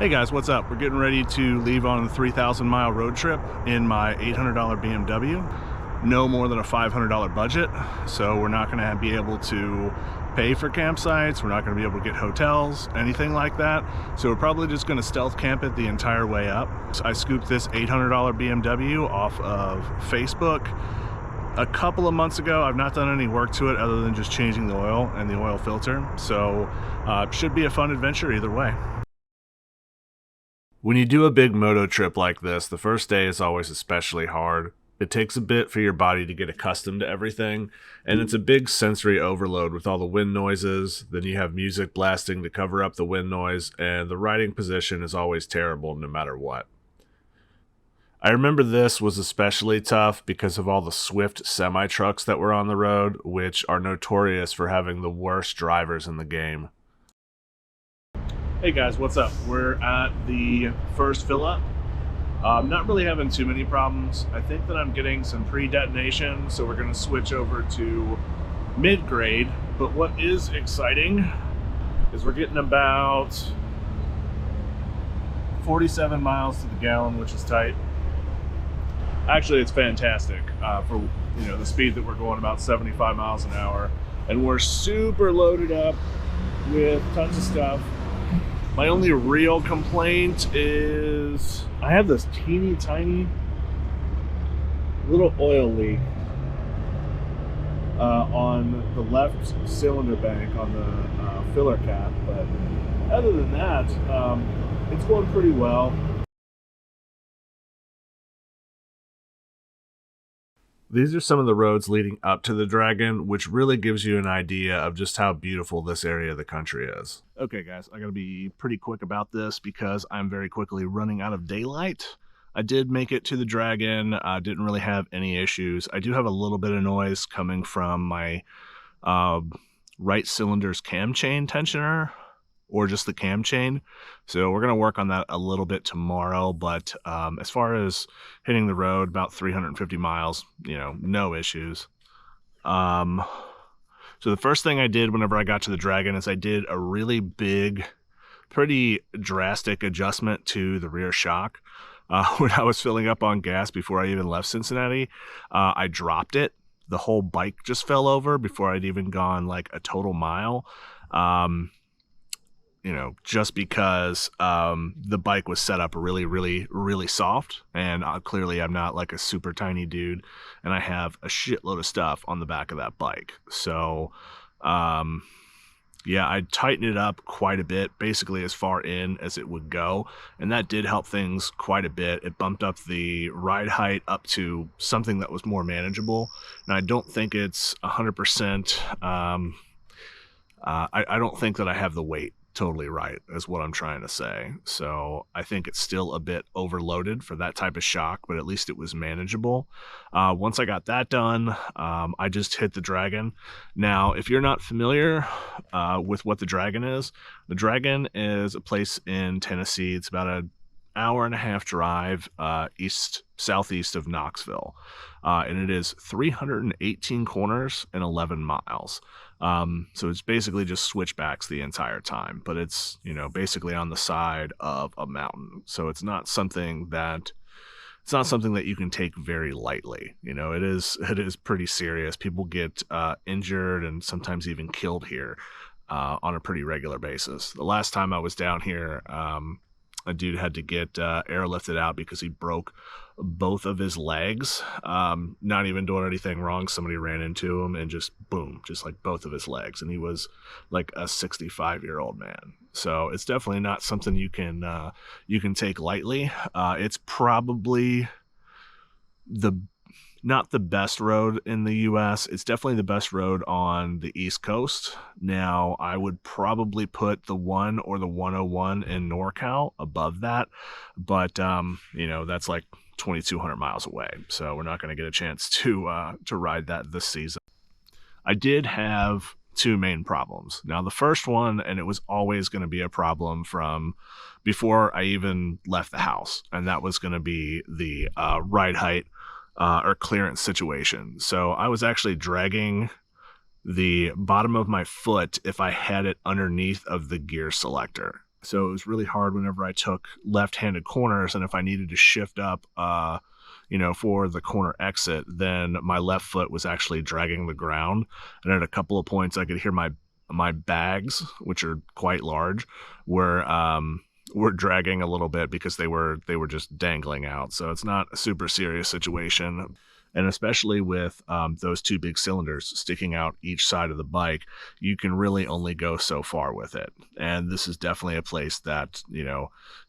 Hey guys, what's up? We're getting ready to leave on a 3,000 mile road trip in my $800 BMW. No more than a $500 budget, so we're not gonna be able to pay for campsites, we're not gonna be able to get hotels, anything like that. So we're probably just gonna stealth camp it the entire way up. So I scooped this $800 BMW off of Facebook a couple of months ago. I've not done any work to it other than just changing the oil and the oil filter. So should be a fun adventure either way. When you do a big moto trip like this, the first day is always especially hard. It takes a bit for your body to get accustomed to everything, and it's a big sensory overload with all the wind noises. Then you have music blasting to cover up the wind noise, and the riding position is always terrible no matter what. I remember this was especially tough because of all the swift semi-trucks that were on the road, which are notorious for having the worst drivers in the game. Hey guys, what's up? We're at the first fill up. I'm not really having too many problems. I think that I'm getting some pre-detonation, so we're gonna switch over to mid-grade. But what is exciting is we're getting about 47 miles to the gallon, which is tight. Actually, it's fantastic for the speed that we're going, about 75 miles an hour. And we're super loaded up with tons of stuff. My only real complaint is I have this teeny tiny little oil leak on the left cylinder bank on the filler cap, but other than that, it's going pretty well. These are some of the roads leading up to the Dragon, which really gives you an idea of just how beautiful this area of the country is. Okay guys, I gotta be pretty quick about this because I'm very quickly running out of daylight. I did make it to the Dragon, didn't really have any issues. I do have a little bit of noise coming from my right cylinder's cam chain tensioner, or just the cam chain. So we're gonna work on that a little bit tomorrow, but as far as hitting the road, about 350 miles, no issues. So the first thing I did whenever I got to the Dragon is I did a really big, pretty drastic adjustment to the rear shock. When I was filling up on gas before I even left Cincinnati, I dropped it. The whole bike just fell over before I'd even gone like a total mile. Just because the bike was set up really, really, really soft. And clearly I'm not like a super tiny dude, and I have a shitload of stuff on the back of that bike. So, yeah, I tightened it up quite a bit, basically as far in as it would go. And that did help things quite a bit. It bumped up the ride height up to something that was more manageable. And I don't think it's 100%. I don't think that I have the weight totally right, is what I'm trying to say. So I think it's still a bit overloaded for that type of shock, but at least it was manageable. Once I got that done, I just hit the Dragon. Now, if you're not familiar with what the Dragon is a place in Tennessee. It's about an hour and a half drive southeast of Knoxville, and it is 318 corners and 11 miles. So it's basically just switchbacks the entire time, but it's, basically on the side of a mountain. So it's not something that you can take very lightly. It is pretty serious. People get injured and sometimes even killed here on a pretty regular basis. The last time I was down here, a dude had to get airlifted out because he broke both of his legs. Not even doing anything wrong. Somebody ran into him and just boom, just like both of his legs. And he was like a 65-year-old man. So it's definitely not something you can take lightly. It's probably not the best road in the US. It's definitely the best road on the East Coast. Now, I would probably put the 1 or the 101 in NorCal above that, but that's like 2,200 miles away. So we're not going to get a chance to ride that this season. I did have two main problems. Now, the first one, and it was always going to be a problem from before I even left the house, and that was going to be the ride height or clearance situation. So I was actually dragging the bottom of my foot if I had it underneath of the gear selector. So it was really hard whenever I took left-handed corners, and if I needed to shift up, for the corner exit, then my left foot was actually dragging the ground. And at a couple of points, I could hear my bags, which are quite large, were dragging a little bit because they were just dangling out. So it's not a super serious situation. And especially with those two big cylinders sticking out each side of the bike, you can really only go so far with it. And this is definitely a place that,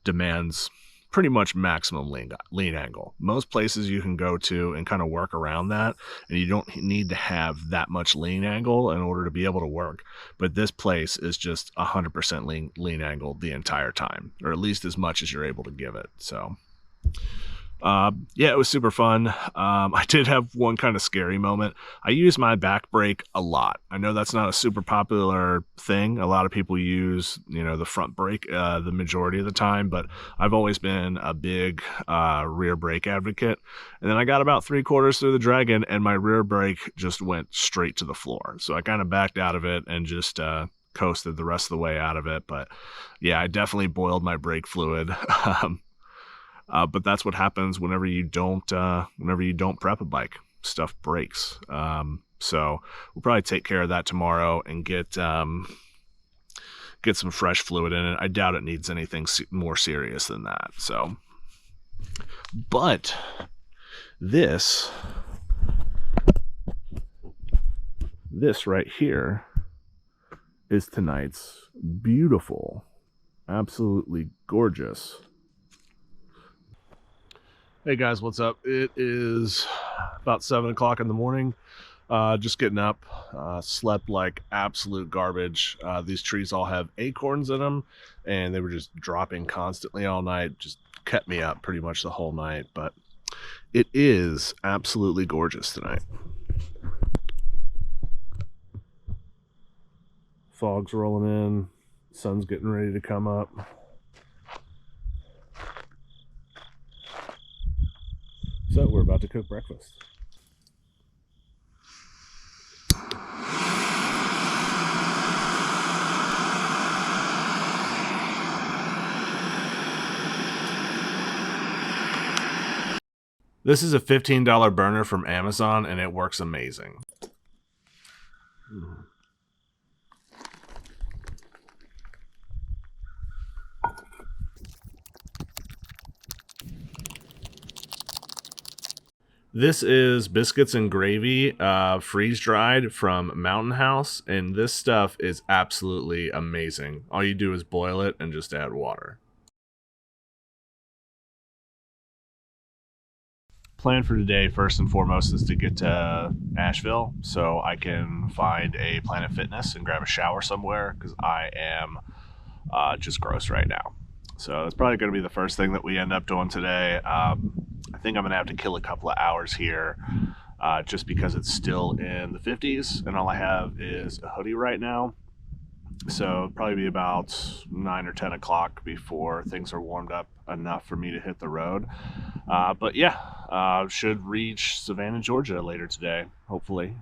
demands pretty much maximum lean angle. Most places you can go to and kind of work around that, and you don't need to have that much lean angle in order to be able to work. But this place is just 100% lean angle the entire time, or at least as much as you're able to give it. So yeah, it was super fun. I did have one kind of scary moment. I use my back brake a lot. I know that's not a super popular thing. A lot of people use, the front brake the majority of the time, but I've always been a big rear brake advocate. And then I got about 3/4 through the Dragon, and my rear brake just went straight to the floor. So I kind of backed out of it and just coasted the rest of the way out of it. But yeah, I definitely boiled my brake fluid. But that's what happens whenever you don't prep a bike. Stuff breaks. So we'll probably take care of that tomorrow and get some fresh fluid in it. I doubt it needs anything more serious than that. So, but this right here is tonight's beautiful, absolutely gorgeous. Hey guys, what's up? It is about 7 o'clock in the morning. Just getting up. Slept like absolute garbage. These trees all have acorns in them, and they were just dropping constantly all night. Just kept me up pretty much the whole night. But it is absolutely gorgeous tonight. Fog's rolling in. Sun's getting ready to come up. So we're about to cook breakfast. This is a $15 burner from Amazon, and it works amazing. This is biscuits and gravy, freeze-dried from Mountain House, and this stuff is absolutely amazing. All you do is boil it and just add water. Plan for today, first and foremost, is to get to Asheville so I can find a Planet Fitness and grab a shower somewhere, because I am just gross right now. So that's probably going to be the first thing that we end up doing today. I think I'm going to have to kill a couple of hours here just because it's still in the 50s and all I have is a hoodie right now. So probably be about 9 or 10 o'clock before things are warmed up enough for me to hit the road. But yeah, should reach Savannah, Georgia later today, hopefully.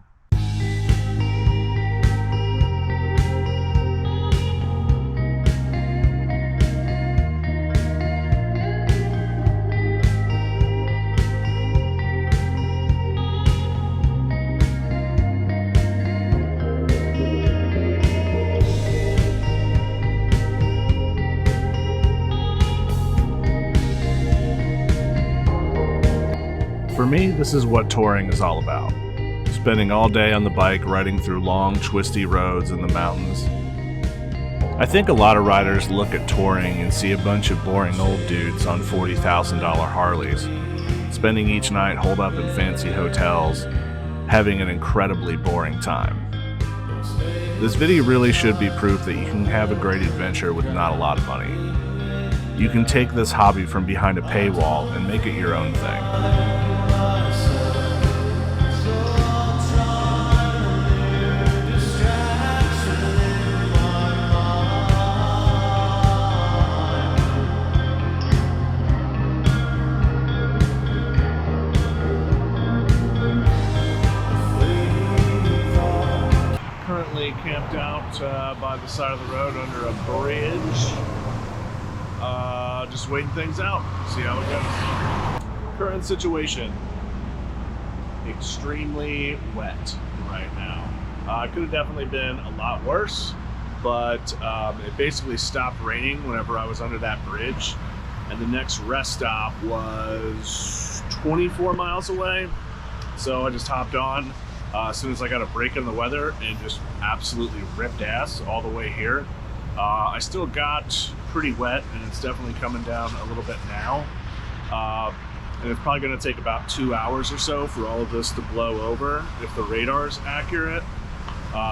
For me, this is what touring is all about. Spending all day on the bike riding through long, twisty roads in the mountains. I think a lot of riders look at touring and see a bunch of boring old dudes on $40,000 Harleys, spending each night holed up in fancy hotels, having an incredibly boring time. This video really should be proof that you can have a great adventure with not a lot of money. You can take this hobby from behind a paywall and make it your own thing. Camped out by the side of the road under a bridge. just waiting things out, see how it goes. Current situation, extremely wet right now. It could have definitely been a lot worse, but it basically stopped raining whenever I was under that bridge, and the next rest stop was 24 miles away. So I just hopped on as soon as I got a break in the weather and just absolutely ripped ass all the way here. I still got pretty wet, and it's definitely coming down a little bit now. And it's probably going to take about 2 hours or so for all of this to blow over if the radar's accurate.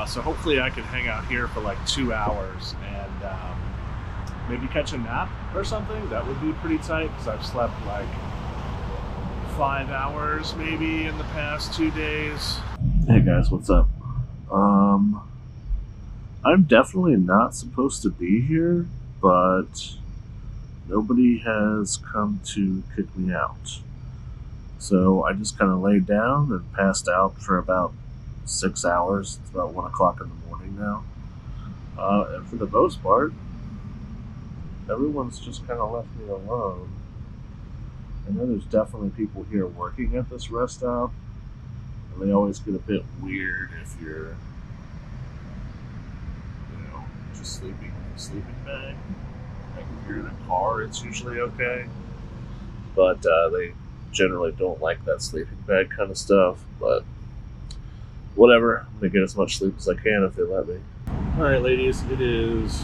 So hopefully I can hang out here for like 2 hours and maybe catch a nap or something. That would be pretty tight because I've slept like 5 hours maybe in the past 2 days. Hey guys, what's up? I'm definitely not supposed to be here, but nobody has come to kick me out. So I just kind of laid down and passed out for about 6 hours. It's about 1 o'clock in the morning now. And for the most part, everyone's just kind of left me alone. I know there's definitely people here working at this rest stop, and they always get a bit weird if you're, just sleeping in a sleeping bag. Like if you're in a car, it's usually okay, but they generally don't like that sleeping bag kind of stuff. But whatever, I'm gonna get as much sleep as I can if they let me. All right, ladies, it is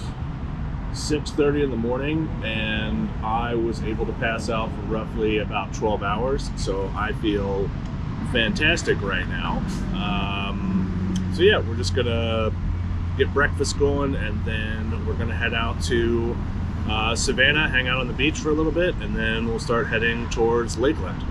6:30 in the morning, and I was able to pass out for roughly about 12 hours, so I feel fantastic right now. So yeah, we're just gonna get breakfast going, and then we're gonna head out to Savannah, hang out on the beach for a little bit, and then we'll start heading towards Lakeland.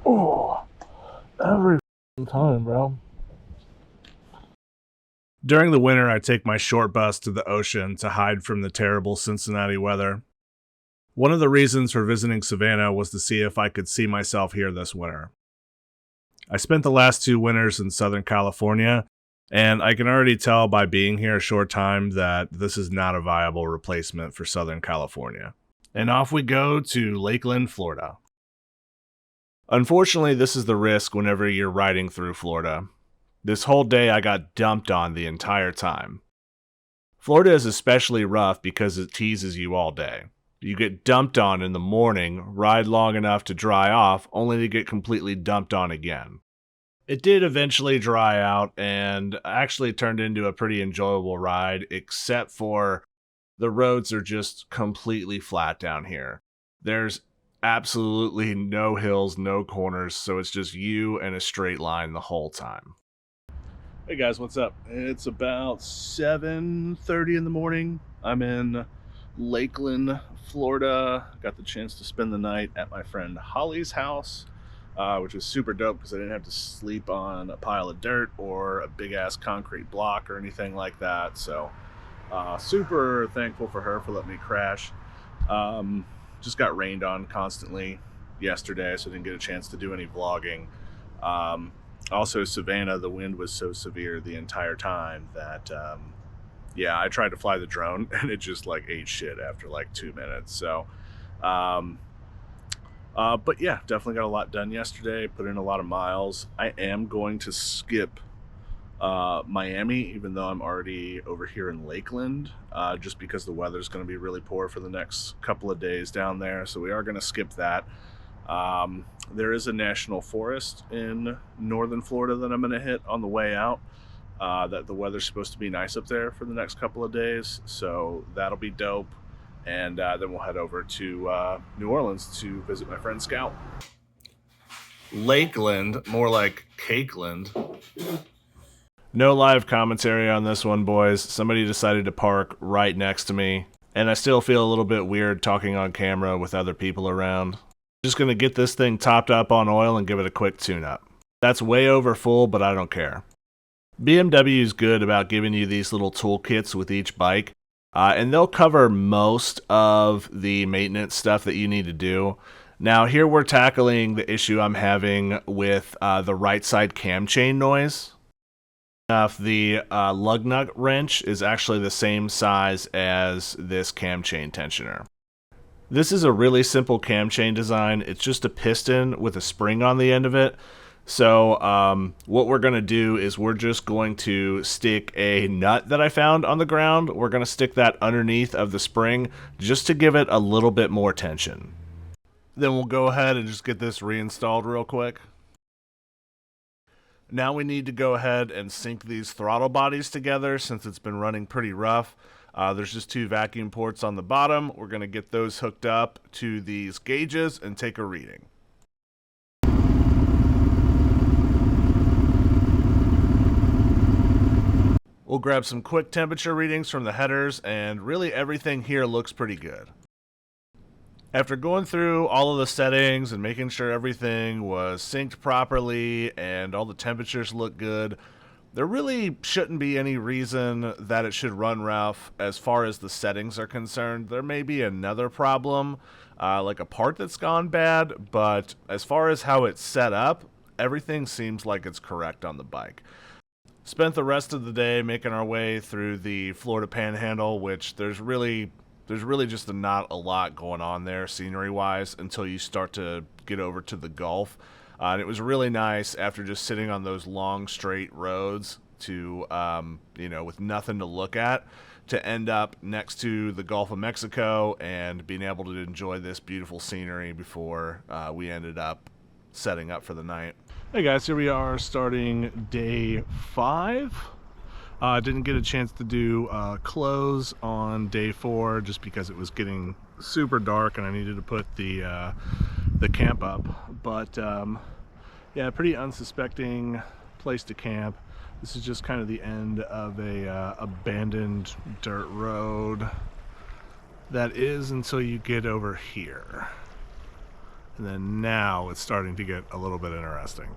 Oh, every time, bro. During the winter, I take my short bus to the ocean to hide from the terrible Cincinnati weather. One of the reasons for visiting Savannah was to see if I could see myself here this winter. I spent the last 2 winters in Southern California, and I can already tell by being here a short time that this is not a viable replacement for Southern California. And off we go to Lakeland, Florida. Unfortunately, this is the risk whenever you're riding through Florida. This whole day I got dumped on the entire time. Florida is especially rough because it teases you all day. You get dumped on in the morning, ride long enough to dry off, only to get completely dumped on again. It did eventually dry out and actually turned into a pretty enjoyable ride, except for the roads are just completely flat down here. There's absolutely no hills, no corners, so it's just you and a straight line the whole time. Hey guys, what's up? It's about 7:30 in the morning. I'm in Lakeland, Florida. Got the chance to spend the night at my friend Holly's house, which was super dope because I didn't have to sleep on a pile of dirt or a big ass concrete block or anything like that. So super thankful for her for letting me crash. Just got rained on constantly yesterday, so I didn't get a chance to do any vlogging. Also, Savannah, the wind was so severe the entire time that, yeah, I tried to fly the drone and it just like ate shit after like 2 minutes. So, but yeah, definitely got a lot done yesterday, put in a lot of miles. I am going to skip Miami, even though I'm already over here in Lakeland, just because the weather's going to be really poor for the next couple of days down there. So we are going to skip that. There is a national forest in northern Florida that I'm going to hit on the way out. That the weather's supposed to be nice up there for the next couple of days, so that'll be dope. And then we'll head over to New Orleans to visit my friend Scout. Lakeland, more like Cakeland. No live commentary on this one, boys. Somebody decided to park right next to me, and I still feel a little bit weird talking on camera with other people around. Just gonna get this thing topped up on oil and give it a quick tune-up. That's way over full, but I don't care. BMW is good about giving you these little toolkits with each bike, And they'll cover most of the maintenance stuff that you need to do. Now, here we're tackling the issue I'm having with the right side cam chain noise. The lug nut wrench is actually the same size as this cam chain tensioner. This is a really simple cam chain design. It's just a piston with a spring on the end of it. So what we're going to do is we're just going to stick a nut that I found on the ground. We're going to stick that underneath of the spring just to give it a little bit more tension. Then we'll go ahead and just get this reinstalled real quick. Now we need to go ahead and sync these throttle bodies together since it's been running pretty rough. There's just 2 vacuum ports on the bottom. We're going to get those hooked up to these gauges and take a reading. We'll grab some quick temperature readings from the headers, and really everything here looks pretty good. After going through all of the settings and making sure everything was synced properly and all the temperatures look good, there really shouldn't be any reason that it should run rough as far as the settings are concerned. There may be another problem, like a part that's gone bad, but as far as how it's set up, everything seems like it's correct on the bike. Spent the rest of the day making our way through the Florida Panhandle, which there's really just not a lot going on there scenery-wise until you start to get over to the Gulf. And it was really nice after just sitting on those long, straight roads to, with nothing to look at, to end up next to the Gulf of Mexico and being able to enjoy this beautiful scenery before we ended up setting up for the night. Hey guys, here we are starting day 5. Didn't get a chance to do close on day 4 just because it was getting super dark and I needed to put the camp up. But yeah, pretty unsuspecting place to camp. This is just kind of the end of a abandoned dirt road. That is until you get over here. And then now it's starting to get a little bit interesting.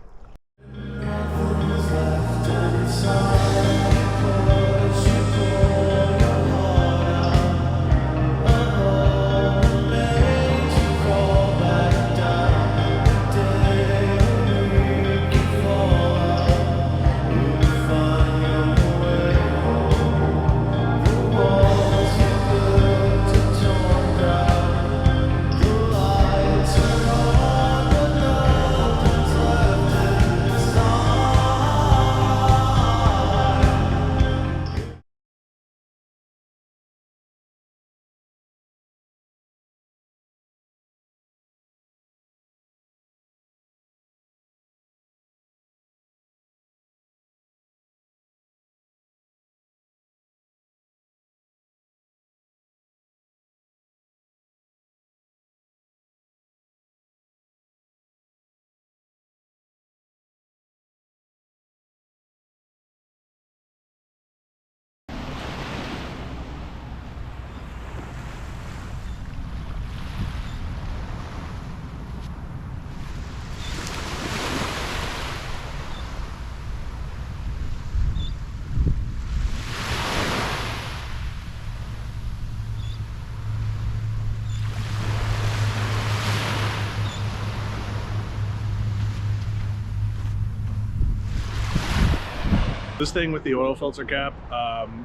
This thing with the oil filter cap,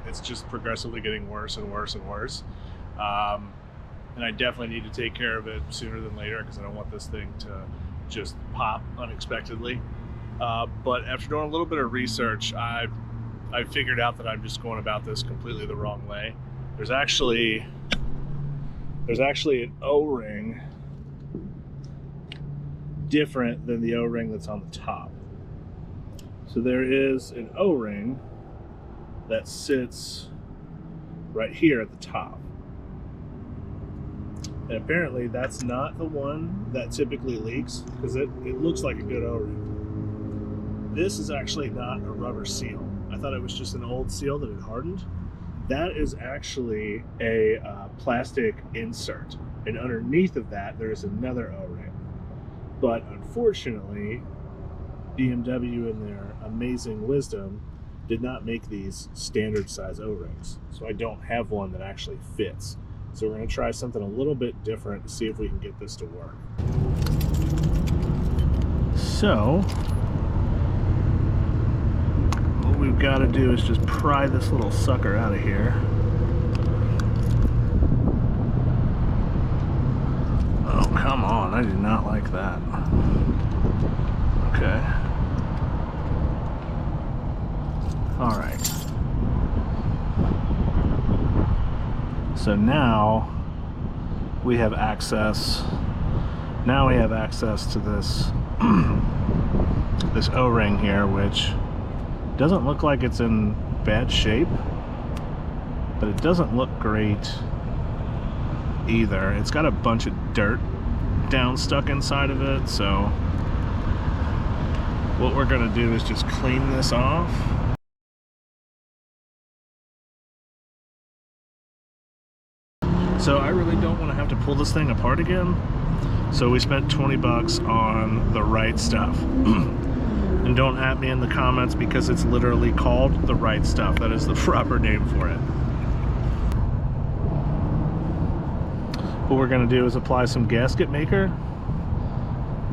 it's just progressively getting worse and worse and worse. And I definitely need to take care of it sooner than later because I don't want this thing to just pop unexpectedly. But after doing a little bit of research, I've figured out that I'm just going about this completely the wrong way. There's actually an O-ring different than the O-ring that's on the top. So there is an O-ring that sits right here at the top. And apparently that's not the one that typically leaks because it looks like a good O-ring. This is actually not a rubber seal. I thought it was just an old seal that had hardened. That is actually a plastic insert. And underneath of that, there is another O-ring. But unfortunately, BMW in their amazing wisdom did not make these standard size O-rings, so I don't have one that actually fits. So we're going to try something a little bit different to see if we can get this to work. So what we've got to do is just pry this little sucker out of here. Oh, come on, I do not like that. Okay. All right. So now we have access. Now we have access to this this O-ring here, which doesn't look like it's in bad shape, but it doesn't look great either. It's got a bunch of dirt down stuck inside of it, so what we're gonna do is just clean this off. So I really don't want to have to pull this thing apart again, so we spent 20 bucks on the right stuff. And don't at me in the comments, because it's literally called the right stuff. That is the proper name for it. What we're going to do is apply some gasket maker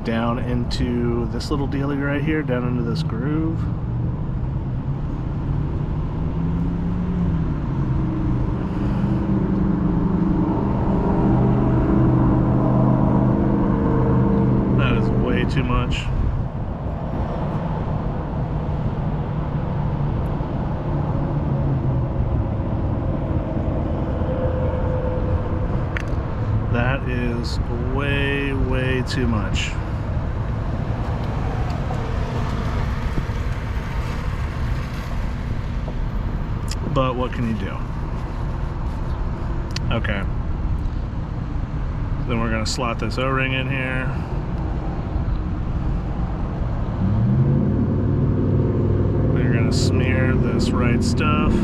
down into this little dealie right here, down into this groove. That is way too much. That is way, way too much. But what can you do? Okay. Then we're gonna slot this O-ring in here. We're gonna smear this right stuff.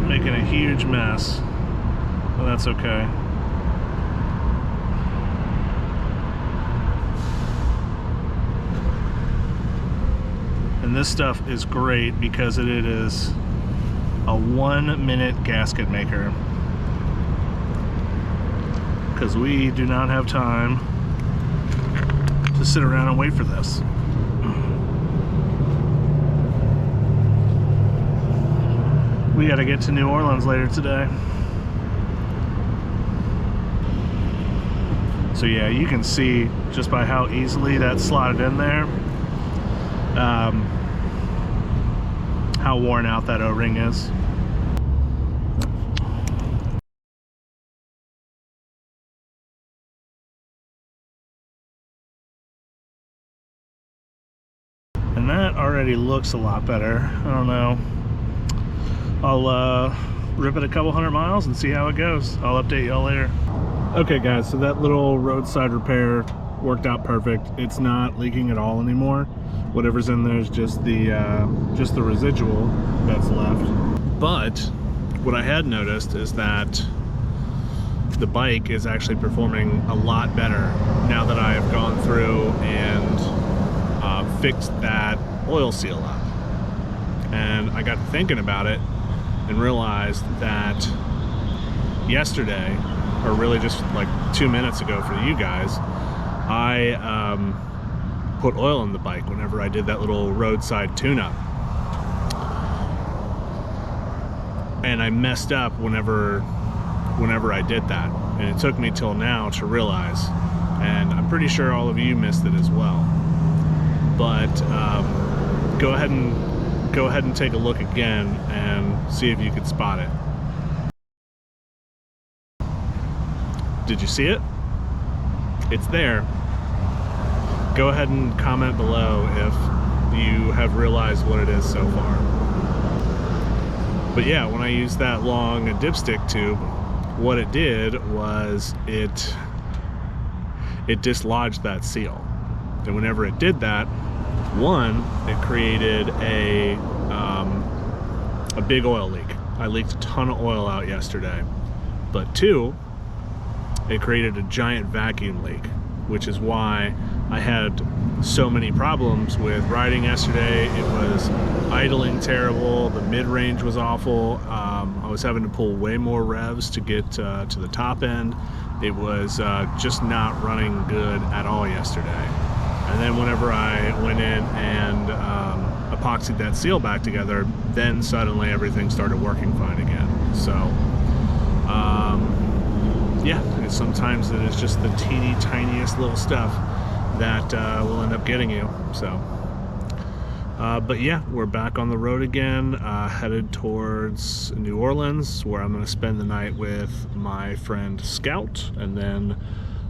Making a huge mess, but that's okay. And this stuff is great because it is a 1-minute gasket maker, because we do not have time to sit around and wait for this. We got to get to New Orleans later today. So yeah, you can see just by how easily that's slotted in there, how worn out that O-ring is. And that already looks a lot better. I don't know. I'll rip it a couple 100 miles and see how it goes. I'll update y'all later. Okay guys, so that little roadside repair worked out perfect. It's not leaking at all anymore. Whatever's in there is just the residual that's left. But what I had noticed is that the bike is actually performing a lot better now that I have gone through and fixed that oil seal up. And I got to thinking about it and realized that yesterday, or really just like 2 minutes ago for you guys, I put oil in the bike whenever I did that little roadside tune-up. And I messed up whenever I did that. And it took me till now to realize. And I'm pretty sure all of you missed it as well. But go ahead and take a look again and see if you could spot it. Did you see it? It's there. Go ahead and comment below if you have realized what it is so far. But yeah, when I used that long dipstick tube, what it did was it dislodged that seal. And whenever it did that, one, it created a big oil leak. I leaked a ton of oil out yesterday. But two, it created a giant vacuum leak, which is why I had so many problems with riding yesterday. It was idling terrible. The mid-range was awful. I was having to pull way more revs to get to the top end. It was just not running good at all yesterday. And then whenever I went in and epoxied that seal back together, then suddenly everything started working fine again. So yeah, sometimes it is just the teeny tiniest little stuff that will end up getting you. So but yeah, we're back on the road again, headed towards New Orleans, where I'm going to spend the night with my friend Scout, and then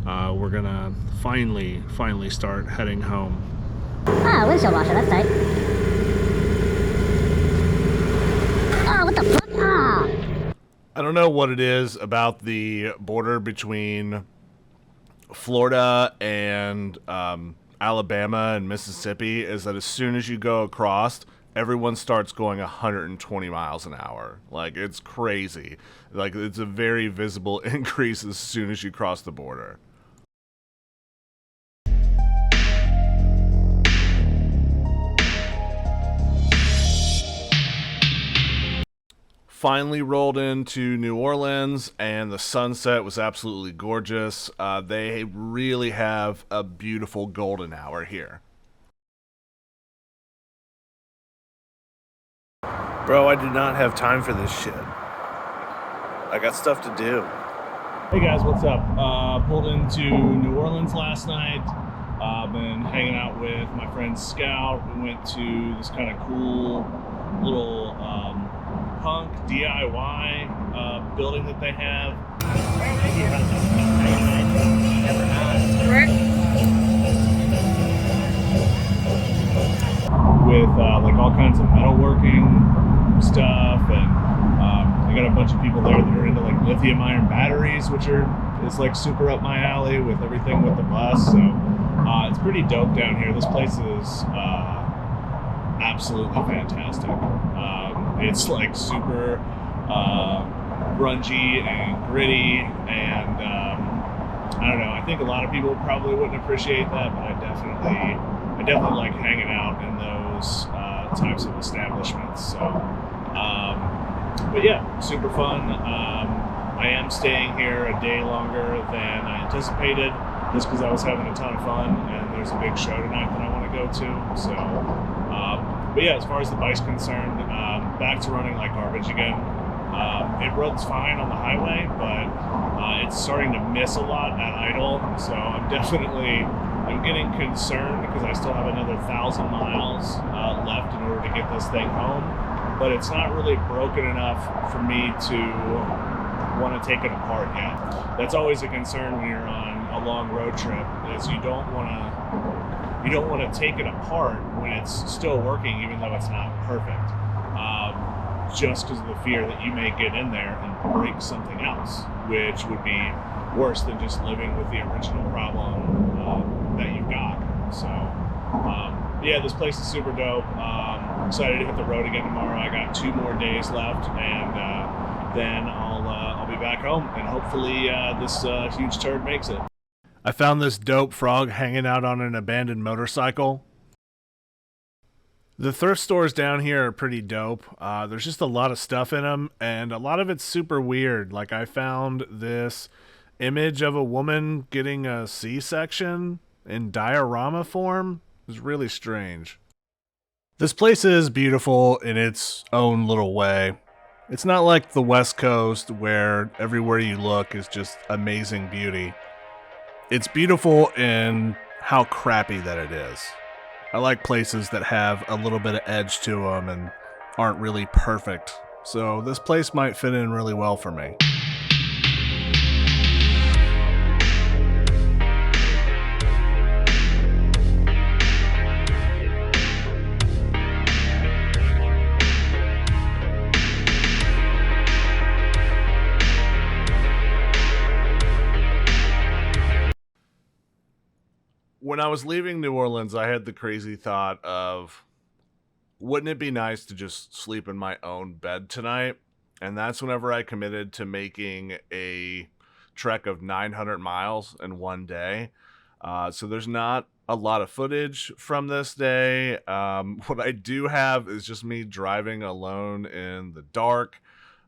we're going to finally start heading home. Windshield washer, that's tight. What the fuck? I don't know what it is about the border between Florida and Alabama and Mississippi, is that as soon as you go across, everyone starts going 120 miles an hour. Like, it's crazy. Like, it's a very visible increase as soon as you cross the border. Finally rolled into New Orleans, and the sunset was absolutely gorgeous. They really have a beautiful golden hour here. Bro, I do not have time for this shit. I got stuff to do. Hey guys, what's up? Pulled into New Orleans last night. Been hanging out with my friend Scout. We went to this kind of cool little punk DIY building that they have. With like all kinds of metalworking stuff, and I got a bunch of people there that are into like lithium ion batteries, which is like super up my alley with everything with the bus. So it's pretty dope down here. This place is absolutely fantastic. It's like super grungy and gritty, and I don't know. I think a lot of people probably wouldn't appreciate that, but I definitely like hanging out in those types of establishments. So, but yeah, super fun. I am staying here a day longer than I anticipated, just because I was having a ton of fun, and there's a big show tonight that I want to go to. So, but yeah, as far as the bike's concerned, back to running like garbage again. It runs fine on the highway, but it's starting to miss a lot at idle. So I'm getting concerned because I still have another 1,000 miles left in order to get this thing home. But it's not really broken enough for me to want to take it apart yet. That's always a concern when you're on a long road trip, is you don't want to take it apart when it's still working, even though it's not perfect. Just because of the fear that you may get in there and break something else, which would be worse than just living with the original problem that you've got. So, yeah, this place is super dope. Excited to hit the road again tomorrow. I got 2 more days left, and then I'll be back home, and hopefully this huge turd makes it. I found this dope frog hanging out on an abandoned motorcycle. The thrift stores down here are pretty dope. There's just a lot of stuff in them, and a lot of it's super weird. Like, I found this image of a woman getting a C-section in diorama form. It was really strange. This place is beautiful in its own little way. It's not like the West Coast where everywhere you look is just amazing beauty. It's beautiful in how crappy that it is. I like places that have a little bit of edge to them and aren't really perfect. So this place might fit in really well for me. When I was leaving New Orleans, I had the crazy thought of, wouldn't it be nice to just sleep in my own bed tonight? And that's whenever I committed to making a trek of 900 miles in one day. So there's not a lot of footage from this day. What I do have is just me driving alone in the dark.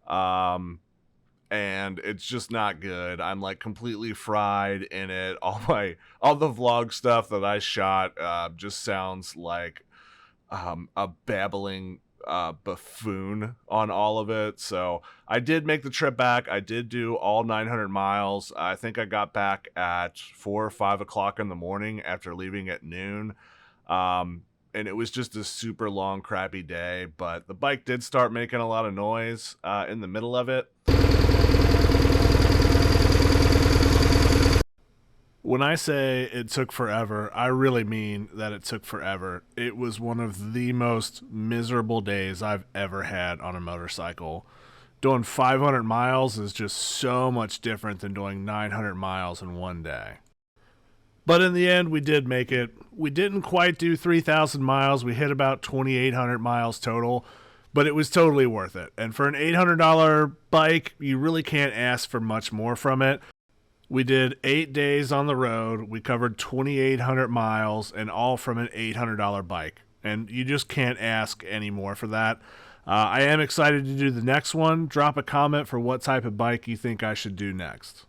Um, and it's just not good. I'm like completely fried in it. All the vlog stuff that I shot just sounds like a babbling buffoon on all of it. So I did make the trip back. I did do all 900 miles. I think I got back at 4 or 5 o'clock in the morning after leaving at noon. And it was just a super long, crappy day. But the bike did start making a lot of noise in the middle of it. When I say it took forever, I really mean that it took forever. It was one of the most miserable days I've ever had on a motorcycle. Doing 500 miles is just so much different than doing 900 miles in one day. But in the end, we did make it. We didn't quite do 3,000 miles. We hit about 2,800 miles total, but it was totally worth it. And for an $800 bike, you really can't ask for much more from it. We did 8 days on the road. We covered 2,800 miles, and all from an $800 bike. And you just can't ask any more for that. I am excited to do the next one. Drop a comment for what type of bike you think I should do next.